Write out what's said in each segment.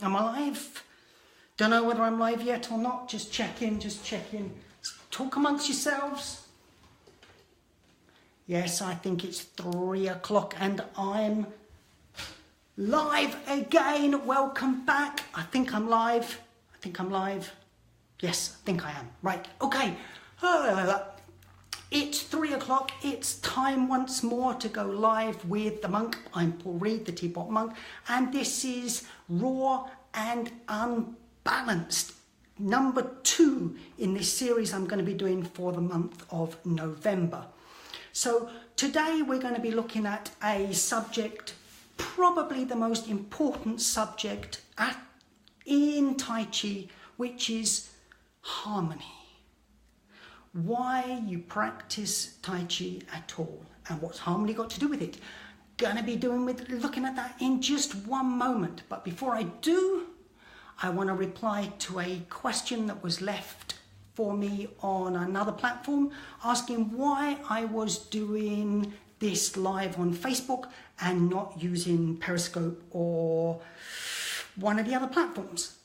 Am I live? Don't know whether I'm live yet or not. Just check in. Talk amongst yourselves. Yes, I think it's 3 o'clock and I'm live again. Welcome back. I think I'm live. Yes, I think I am. Right, okay. It's 3 o'clock. It's time once more to go live with the monk. I'm Paul Reed, the Teapot Monk, and this is Raw and Unbalanced, number 2 in this series I'm going to be doing for the month of November. So today we're going to be looking at a subject, probably the most important subject in Tai Chi, which is harmony. Why you practice Tai Chi at all, and what's harmony got to do with it. Gonna be looking at that in just one moment. But before I do, I want to reply to a question that was left for me on another platform, asking why I was doing this live on Facebook and not using Periscope or one of the other platforms.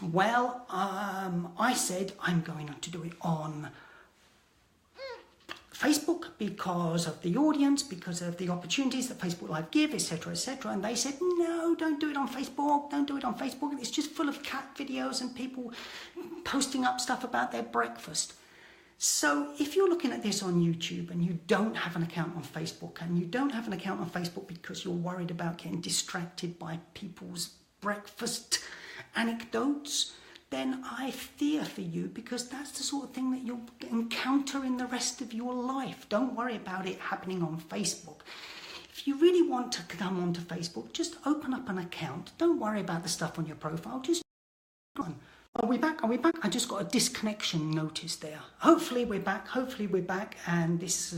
Well, I said I'm going to do it on Facebook because of the audience, because of the opportunities that Facebook Live give, etc., etc. And they said, no, don't do it on Facebook. Don't do it on Facebook. It's just full of cat videos and people posting up stuff about their breakfast. So if you're looking at this on YouTube and you don't have an account on Facebook, and you don't have an account on Facebook because you're worried about getting distracted by people's breakfast anecdotes, then I fear for you, because that's the sort of thing that you'll encounter in the rest of your life. Don't worry about it happening on Facebook. If you really want to come onto Facebook, just open up an account. Don't worry about the stuff on your profile. Just go on. Are we back? I just got a disconnection notice there. Hopefully we're back, and this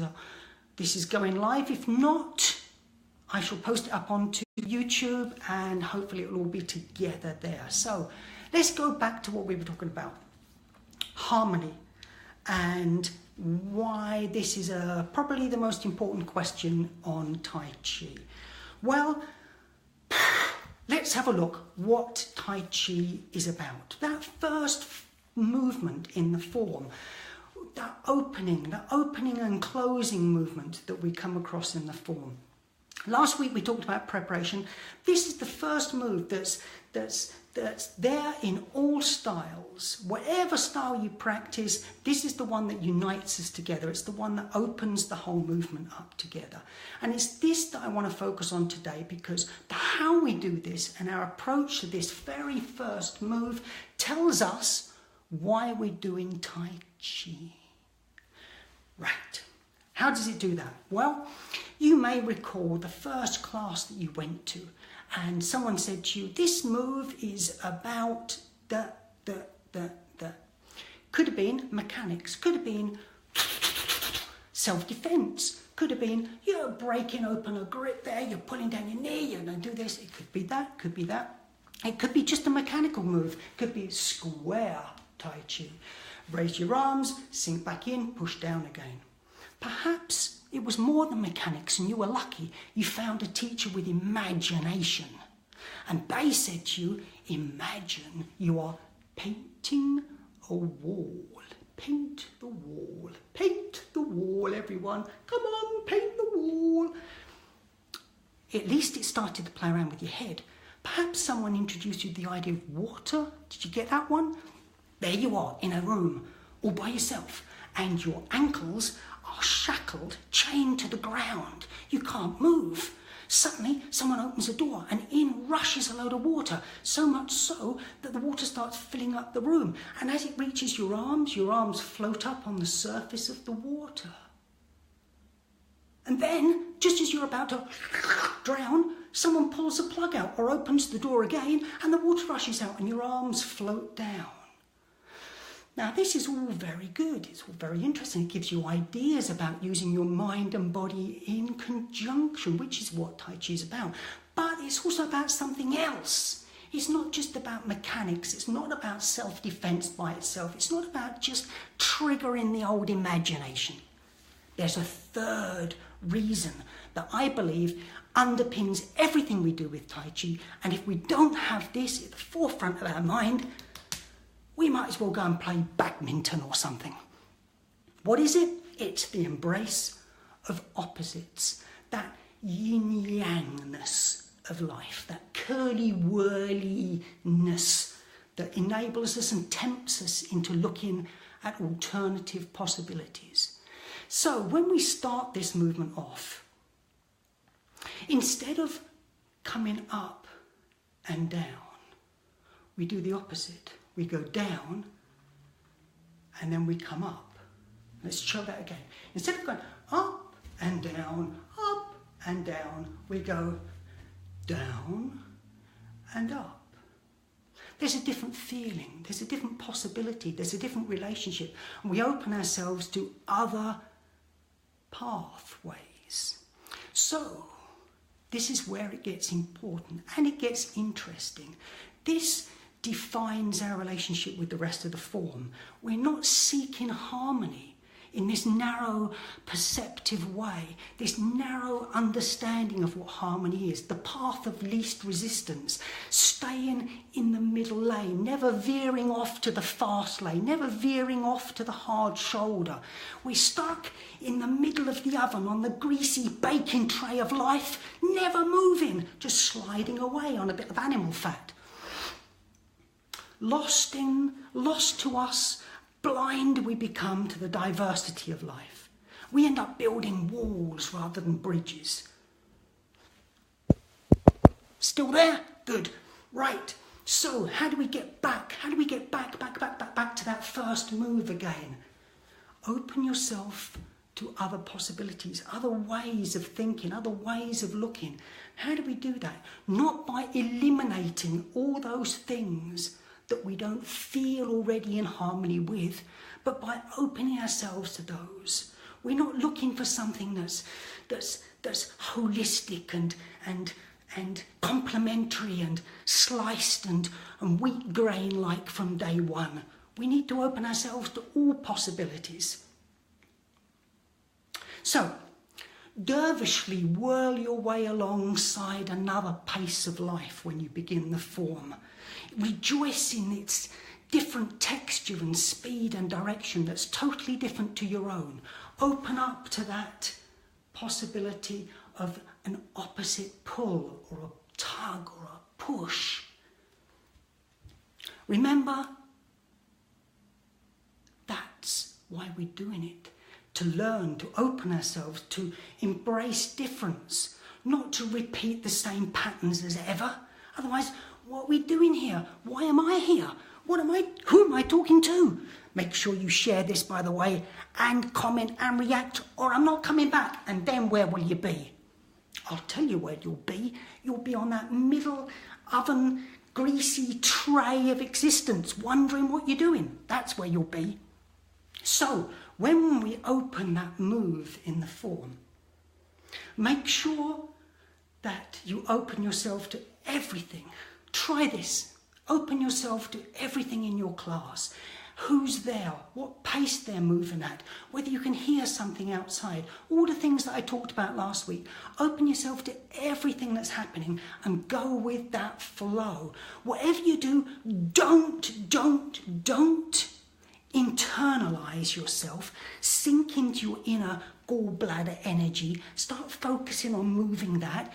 is going live. If not, I shall post it up onto YouTube, and hopefully it will all be together there. So let's go back to what we were talking about. Harmony, and why this is probably the most important question on Tai Chi. Well, let's have a look what Tai Chi is about. That first movement in the form, the opening and closing movement that we come across in the form. Last week we talked about preparation. This is the first move that's there in all styles. Whatever style you practice, this is the one that unites us together. It's the one that opens the whole movement up together. And it's this that I want to focus on today, because how we do this and our approach to this very first move tells us why we're doing Tai Chi. Right. How does it do that? Well, you may recall the first class that you went to, and someone said to you, this move is about the. Could have been mechanics, could have been self-defense, could have been you're breaking open a grip there, you're pulling down your knee, you're going to do this. It could be that. It could be just a mechanical move. It could be square Tai Chi. Raise your arms, sink back in, push down again. Perhaps it was more than mechanics, and you were lucky. You found a teacher with imagination. And they said to you, imagine you are painting a wall. Paint the wall. Paint the wall, everyone. Come on, paint the wall. At least it started to play around with your head. Perhaps someone introduced you to the idea of water. Did you get that one? There you are, in a room, all by yourself. And your ankles are shackled, chained to the ground. You can't move. Suddenly, someone opens a door and in rushes a load of water, so much so that the water starts filling up the room. And as it reaches your arms float up on the surface of the water. And then, just as you're about to drown, someone pulls the plug out or opens the door again, and the water rushes out and your arms float down. Now, this is all very good. It's all very interesting. It gives you ideas about using your mind and body in conjunction, which is what Tai Chi is about. But it's also about something else. It's not just about mechanics. It's not about self-defense by itself. It's not about just triggering the old imagination. There's a third reason that I believe underpins everything we do with Tai Chi. And if we don't have this at the forefront of our mind, we might as well go and play badminton or something. What is it? It's the embrace of opposites, that yin-yangness of life, that curly-whirliness that enables us and tempts us into looking at alternative possibilities. So when we start this movement off, instead of coming up and down, we do the opposite. We go down and then we come up. Let's show that again. Instead of going up and down, we go down and up. There's a different feeling, there's a different possibility, there's a different relationship. And we open ourselves to other pathways. So, this is where it gets important and it gets interesting. This defines our relationship with the rest of the form. We're not seeking harmony in this narrow perceptive way, this narrow understanding of what harmony is, the path of least resistance, staying in the middle lane, never veering off to the fast lane, never veering off to the hard shoulder. We're stuck in the middle of the oven on the greasy baking tray of life, never moving, just sliding away on a bit of animal fat. Lost to us, blind we become to the diversity of life. We end up building walls rather than bridges. Still there? Good. Right. So how do we get back? How do we get back to that first move again? Open yourself to other possibilities, other ways of thinking, other ways of looking. How do we do that? Not by eliminating all those things that we don't feel already in harmony with, but by opening ourselves to those. We're not looking for something that's holistic and complementary and sliced and wheat grain like from day one. We need to open ourselves to all possibilities. So, dervishly whirl your way alongside another pace of life when you begin the form. Rejoice in its different texture and speed and direction that's totally different to your own. Open up to that possibility of an opposite pull or a tug or a push. Remember, that's why we're doing it. To learn, to open ourselves, to embrace difference, not to repeat the same patterns as ever. Otherwise, what are we doing here? Why am I here? Who am I talking to? Make sure you share this, by the way, and comment and react, or I'm not coming back. And then where will you be? I'll tell you where you'll be. You'll be on that middle oven, greasy tray of existence, wondering what you're doing. That's where you'll be. So, when we open that move in the form, make sure that you open yourself to everything. Try this. Open yourself to everything in your class. Who's there? What pace they're moving at? Whether you can hear something outside. All the things that I talked about last week. Open yourself to everything that's happening and go with that flow. Whatever you do, don't internalize yourself. Sink into your inner gallbladder energy. Start focusing on moving that.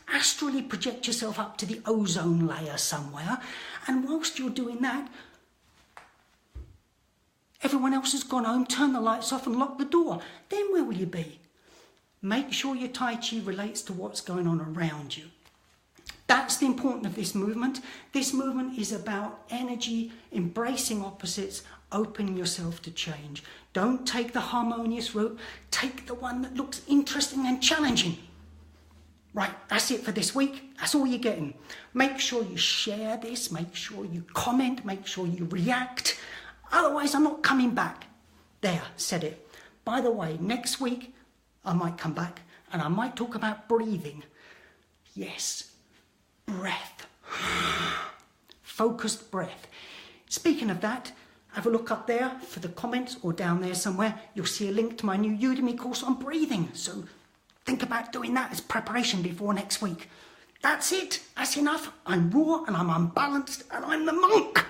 Astrally project yourself up to the ozone layer somewhere. And whilst you're doing that, everyone else has gone home, turn the lights off and lock the door. Then where will you be? Make sure your Tai Chi relates to what's going on around you. That's the importance of this movement. This movement is about energy, embracing opposites, opening yourself to change. Don't take the harmonious route. Take the one that looks interesting and challenging. Right, that's it for this week. That's all you're getting. Make sure you share this. Make sure you comment. Make sure you react. Otherwise, I'm not coming back. There, said it. By the way, next week, I might come back and I might talk about breathing. Yes, breath. Focused breath. Speaking of that, have a look up there for the comments or down there somewhere. You'll see a link to my new Udemy course on breathing. So think about doing that as preparation before next week. That's it. That's enough. I'm raw and I'm unbalanced and I'm the monk.